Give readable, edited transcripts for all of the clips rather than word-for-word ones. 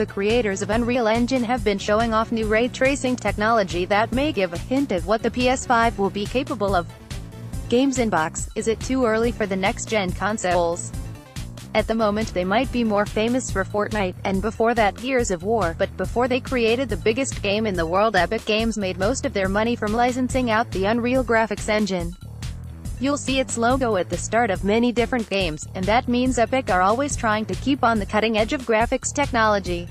The creators of Unreal Engine have been showing off new ray tracing technology that may give a hint of what the PS5 will be capable of. Games Inbox: is it too early for the next-gen consoles? At the moment they might be more famous for Fortnite, and before that Gears of War, but before they created the biggest game in the world, Epic Games made most of their money from licensing out the Unreal graphics engine. You'll see its logo at the start of many different games, and that means Epic are always trying to keep on the cutting edge of graphics technology.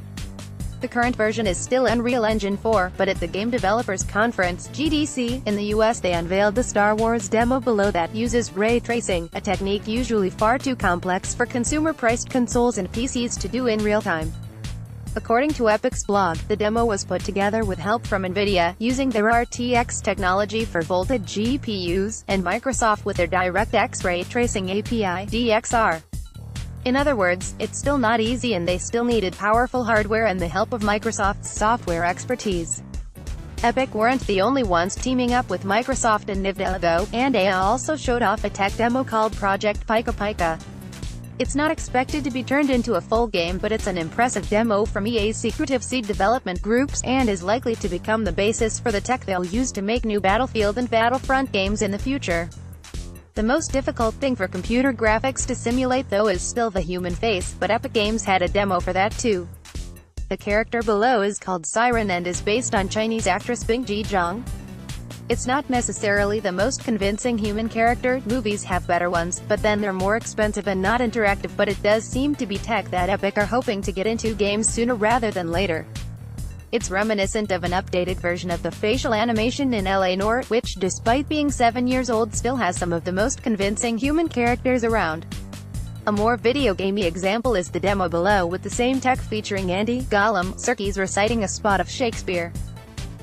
The current version is still Unreal Engine 4, but at the Game Developers Conference (GDC) in the US they unveiled the Star Wars demo below that uses ray tracing, a technique usually far too complex for consumer-priced consoles and PCs to do in real time. According to Epic's blog, the demo was put together with help from NVIDIA, using their RTX technology for voltage GPUs, and Microsoft with their DirectX ray tracing API (DXR). In other words, it's still not easy and they still needed powerful hardware and the help of Microsoft's software expertise. Epic weren't the only ones teaming up with Microsoft and NVIDIA though, and EA also showed off a tech demo called Project Pika Pika. It's not expected to be turned into a full game, but it's an impressive demo from EA's secretive seed development groups, and is likely to become the basis for the tech they'll use to make new Battlefield and Battlefront games in the future. The most difficult thing for computer graphics to simulate though is still the human face, but Epic Games had a demo for that too. The character below is called Siren and is based on Chinese actress Bing Ji-zhong. It's not necessarily the most convincing human character, movies have better ones, but then they're more expensive and not interactive, but it does seem to be tech that Epic are hoping to get into games sooner rather than later. It's reminiscent of an updated version of the facial animation in LA Noire, which, despite being 7 years old, still has some of the most convincing human characters around. A more video gamey example is the demo below with the same tech featuring Andy Gollum Serkis reciting a spot of Shakespeare.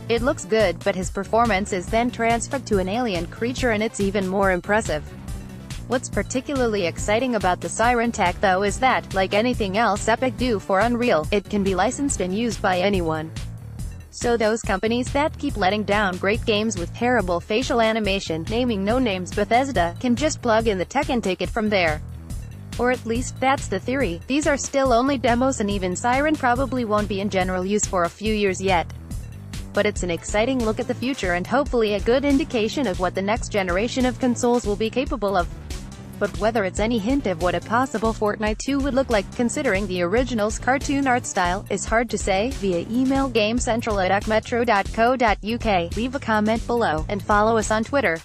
It looks good, but his performance is then transferred to an alien creature and it's even more impressive. What's particularly exciting about the Siren tech though is that, like anything else Epic do for Unreal, it can be licensed and used by anyone. So those companies that keep letting down great games with terrible facial animation, naming no names Bethesda, can just plug in the tech and take it from there. Or at least, that's the theory. These are still only demos and even Siren probably won't be in general use for a few years yet. But it's an exciting look at the future and hopefully a good indication of what the next generation of consoles will be capable of. But whether it's any hint of what a possible Fortnite 2 would look like, considering the original's cartoon art style, is hard to say. Via email gamecentral@acmetro.co.uk, leave a comment below, and follow us on Twitter.